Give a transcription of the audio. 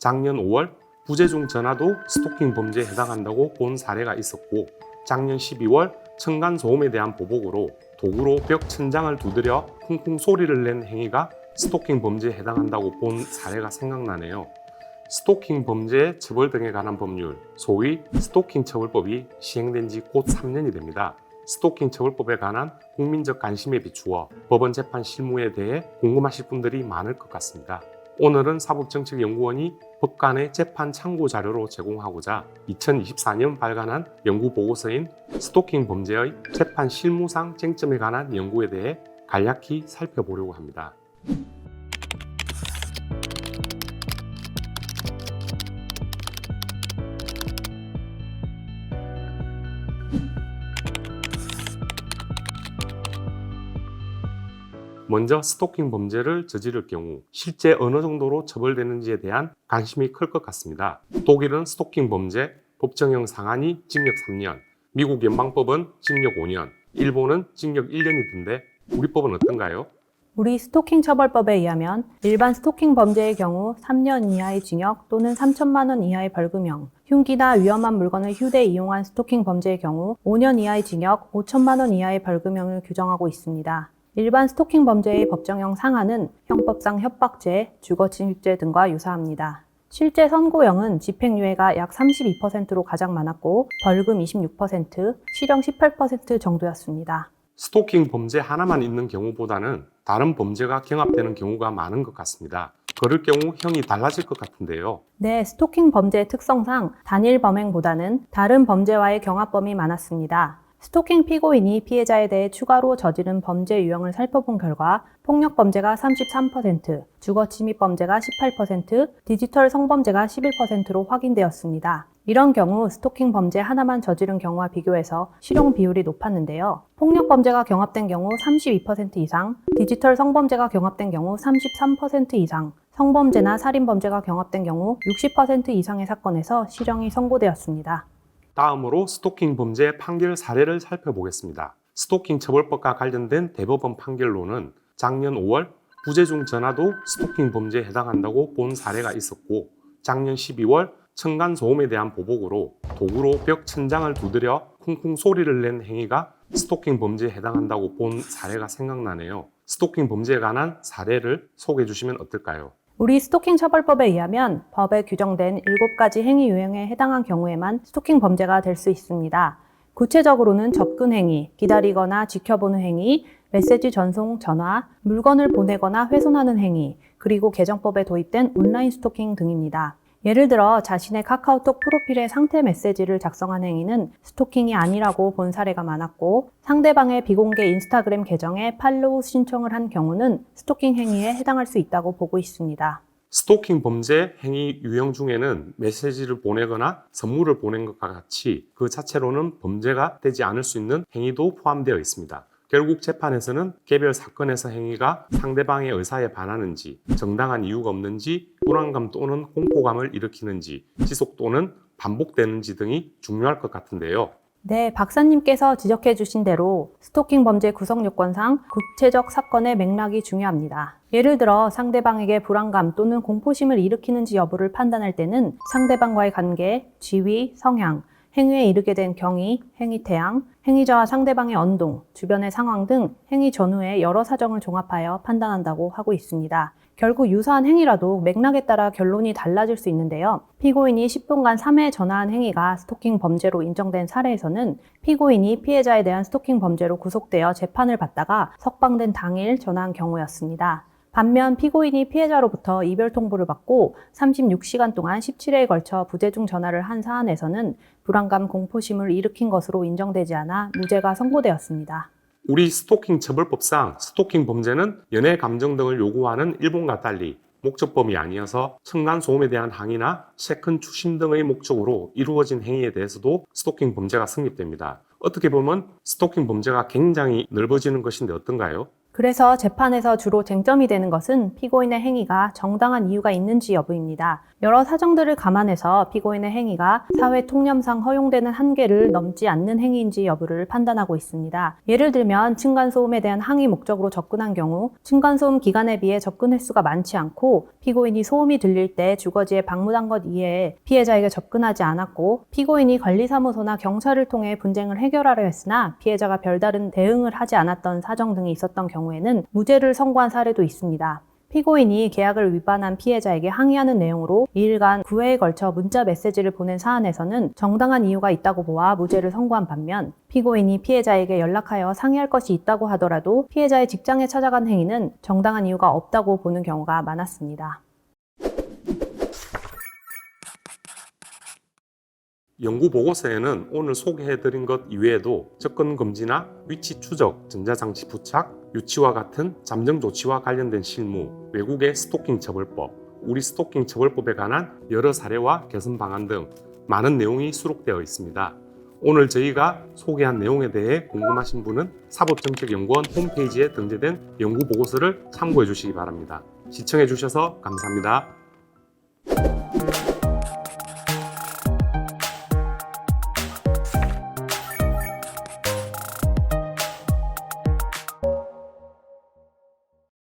작년 5월 부재중 전화도 스토킹 범죄에 해당한다고 본 사례가 있었고, 작년 12월 층간소음에 대한 보복으로 도구로 벽 천장을 두드려 쿵쿵 소리를 낸 행위가 스토킹 범죄에 해당한다고 본 사례가 생각나네요. 스토킹 범죄 처벌 등에 관한 법률, 소위 스토킹 처벌법이 시행된 지 곧 3년이 됩니다. 스토킹 처벌법에 관한 국민적 관심에 비추어 법원 재판 실무에 대해 궁금하실 분들이 많을 것 같습니다. 오늘은 사법정책연구원이 법관의 재판 참고 자료로 제공하고자 2024년 발간한 연구 보고서인 스토킹 범죄의 재판 실무상 쟁점에 관한 연구에 대해 간략히 살펴보려고 합니다. 먼저 스토킹 범죄를 저지를 경우 실제 어느 정도로 처벌되는지에 대한 관심이 클 것 같습니다. 독일은 스토킹 범죄 법정형 상한이 징역 3년, 미국 연방법은 징역 5년, 일본은 징역 1년이던데 우리 법은 어떤가요? 우리 스토킹 처벌법에 의하면 일반 스토킹 범죄의 경우 3년 이하의 징역 또는 3천만 원 이하의 벌금형, 흉기나 위험한 물건을 휴대 이용한 스토킹 범죄의 경우 5년 이하의 징역, 5천만 원 이하의 벌금형을 규정하고 있습니다. 일반 스토킹 범죄의 법정형 상한은 형법상 협박죄, 주거침입죄 등과 유사합니다. 실제 선고형은 집행유예가 약 32%로 가장 많았고 벌금 26%, 실형 18% 정도였습니다. 스토킹 범죄 하나만 있는 경우보다는 다른 범죄가 경합되는 경우가 많은 것 같습니다. 그럴 경우 형이 달라질 것 같은데요. 네, 스토킹 범죄의 특성상 단일 범행보다는 다른 범죄와의 경합범위 많았습니다. 스토킹 피고인이 피해자에 대해 추가로 저지른 범죄 유형을 살펴본 결과 폭력 범죄가 33%, 주거 침입 범죄가 18%, 디지털 성범죄가 11%로 확인되었습니다. 이런 경우 스토킹 범죄 하나만 저지른 경우와 비교해서 실형 비율이 높았는데요. 폭력 범죄가 경합된 경우 32% 이상, 디지털 성범죄가 경합된 경우 33% 이상, 성범죄나 살인범죄가 경합된 경우 60% 이상의 사건에서 실형이 선고되었습니다. 다음으로 스토킹 범죄 판결 사례를 살펴보겠습니다. 스토킹 처벌법과 관련된 대법원 판결로는 작년 5월 부재중 전화도 스토킹 범죄에 해당한다고 본 사례가 있었고, 작년 12월 층간소음에 대한 보복으로 도구로 벽 천장을 두드려 쿵쿵 소리를 낸 행위가 스토킹 범죄에 해당한다고 본 사례가 생각나네요. 스토킹 범죄에 관한 사례를 소개해 주시면 어떨까요? 우리 스토킹 처벌법에 의하면 법에 규정된 7가지 행위 유형에 해당한 경우에만 스토킹 범죄가 될 수 있습니다. 구체적으로는 접근 행위, 기다리거나 지켜보는 행위, 메시지 전송, 전화, 물건을 보내거나 훼손하는 행위, 그리고 개정법에 도입된 온라인 스토킹 등입니다. 예를 들어 자신의 카카오톡 프로필에 상태 메시지를 작성한 행위는 스토킹이 아니라고 본 사례가 많았고, 상대방의 비공개 인스타그램 계정에 팔로우 신청을 한 경우는 스토킹 행위에 해당할 수 있다고 보고 있습니다. 스토킹 범죄 행위 유형 중에는 메시지를 보내거나 선물을 보낸 것과 같이 그 자체로는 범죄가 되지 않을 수 있는 행위도 포함되어 있습니다. 결국 재판에서는 개별 사건에서 행위가 상대방의 의사에 반하는지, 정당한 이유가 없는지, 불안감 또는 공포감을 일으키는지, 지속 또는 반복되는지 등이 중요할 것 같은데요. 네, 박사님께서 지적해 주신 대로 스토킹 범죄 구성 요건상 구체적 사건의 맥락이 중요합니다. 예를 들어 상대방에게 불안감 또는 공포심을 일으키는지 여부를 판단할 때는 상대방과의 관계, 지위, 성향, 행위에 이르게 된 경위, 행위 태양, 행위자와 상대방의 언동, 주변의 상황 등 행위 전후의 여러 사정을 종합하여 판단한다고 하고 있습니다. 결국 유사한 행위라도 맥락에 따라 결론이 달라질 수 있는데요. 피고인이 10분간 3회 전화한 행위가 스토킹 범죄로 인정된 사례에서는 피고인이 피해자에 대한 스토킹 범죄로 구속되어 재판을 받다가 석방된 당일 전화한 경우였습니다. 반면 피고인이 피해자로부터 이별 통보를 받고 36시간 동안 17회에 걸쳐 부재중 전화를 한 사안에서는 불안감, 공포심을 일으킨 것으로 인정되지 않아 무죄가 선고되었습니다. 우리 스토킹 처벌법상 스토킹 범죄는 연애 감정 등을 요구하는 일본과 달리 목적범위 아니어서 층간소음에 대한 항의나 세컨 추심 등의 목적으로 이루어진 행위에 대해서도 스토킹 범죄가 성립됩니다. 어떻게 보면 스토킹 범죄가 굉장히 넓어지는 것인데 어떤가요? 그래서 재판에서 주로 쟁점이 되는 것은 피고인의 행위가 정당한 이유가 있는지 여부입니다. 여러 사정들을 감안해서 피고인의 행위가 사회 통념상 허용되는 한계를 넘지 않는 행위인지 여부를 판단하고 있습니다. 예를 들면 층간소음에 대한 항의 목적으로 접근한 경우 층간소음 기간에 비해 접근 횟수가 많지 않고 피고인이 소음이 들릴 때 주거지에 방문한 것 이외에 피해자에게 접근하지 않았고 피고인이 관리사무소나 경찰을 통해 분쟁을 해결하려 했으나 피해자가 별다른 대응을 하지 않았던 사정 등이 있었던 경우에는 무죄를 선고한 사례도 있습니다. 피고인이 계약을 위반한 피해자에게 항의하는 내용으로 2일간 9회에 걸쳐 문자 메시지를 보낸 사안에서는 정당한 이유가 있다고 보아 무죄를 선고한 반면 피고인이 피해자에게 연락하여 상의할 것이 있다고 하더라도 피해자의 직장에 찾아간 행위는 정당한 이유가 없다고 보는 경우가 많았습니다. 연구 보고서에는 오늘 소개해드린 것 이외에도 접근 금지나 위치 추적, 전자장치 부착, 유치와 같은 잠정 조치와 관련된 실무, 외국의 스토킹 처벌법, 우리 스토킹 처벌법에 관한 여러 사례와 개선 방안 등 많은 내용이 수록되어 있습니다. 오늘 저희가 소개한 내용에 대해 궁금하신 분은 사법정책연구원 홈페이지에 등재된 연구 보고서를 참고해 주시기 바랍니다. 시청해 주셔서 감사합니다.